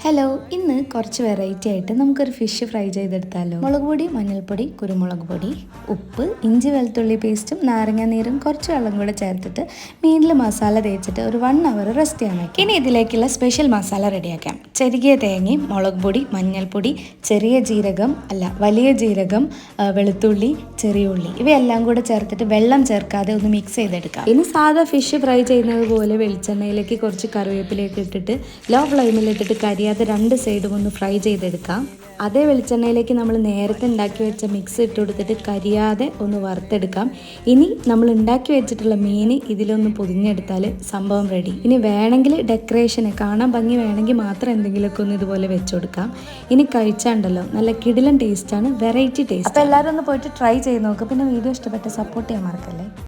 Hello, ഇന്ന് കുറച്ച് variety ആയിട്ട് നമുക്കൊരു ഫിഷ് ഫ്രൈ ചെയ്തെടുത്താലോ. മുളക് പൊടി, മഞ്ഞൾപ്പൊടി, കുരുമുളക് പൊടി, ഉപ്പ്, ഇഞ്ചി വെളുത്തുള്ളി പേസ്റ്റും നാരങ്ങ നീരും കുറച്ച് വെള്ളം കൂടെ ചേർത്തിട്ട് മീനിൽ മസാല തേച്ചിട്ട് ഒരു 1 hour റെസ്റ്റ് ചെയ്യാൻ വയ്ക്കും. ഇനി ഇതിലേക്കുള്ള സ്പെഷ്യൽ മസാല റെഡിയാക്കാം. ചെറിയ തേങ്ങയും മുളക് പൊടി, മഞ്ഞൾപ്പൊടി, വലിയ ജീരകം, വെളുത്തുള്ളി, ചെറിയ ഉള്ളി ഇവയെല്ലാം കൂടെ ചേർത്തിട്ട് വെള്ളം ചേർക്കാതെ ഒന്ന് മിക്സ് ചെയ്തെടുക്കാം. ഇനി സാധാ ഫിഷ് ഫ്രൈ ചെയ്യുന്നത് പോലെ വെളിച്ചെണ്ണയിലേക്ക് കുറച്ച് കറിവേപ്പിലേക്ക് ഇട്ടിട്ട് ലോ ഫ്ലെയിമിലിട്ടിട്ട് കരിയാതെ 2 സൈഡും ഒന്ന് ഫ്രൈ ചെയ്തെടുക്കാം. അതേ വെളിച്ചെണ്ണയിലേക്ക് നമ്മൾ നേരത്തെ ഉണ്ടാക്കി വെച്ച മിക്സ് ഇട്ട് കൊടുത്തിട്ട് കരിയാതെ ഒന്ന് വറുത്തെടുക്കാം. ഇനി നമ്മൾ ഉണ്ടാക്കി വെച്ചിട്ടുള്ള മീൻ ഇതിലൊന്ന് പൊതിഞ്ഞെടുത്താൽ സംഭവം റെഡി. ഇനി വേണമെങ്കിൽ ഡെക്കറേഷന് കാണാൻ ഭംഗി വേണമെങ്കിൽ മാത്രം എന്തെങ്കിലുമൊക്കെ ഒന്ന് ഇതുപോലെ വെച്ച് കൊടുക്കാം. ഇനി കഴിച്ചാണ്ടല്ലോ നല്ല കിടിലൻ ടേസ്റ്റാണ്, വെറൈറ്റി ടേസ്റ്റ്. അപ്പോൾ എല്ലാവരും ഒന്ന് പോയിട്ട് ട്രൈ ചെയ്ത് നോക്കുക. പിന്നെ വീഡിയോ ഇഷ്ടപ്പെട്ട സപ്പോർട്ട് ചെയ്യാൻ മറക്കല്ലേ.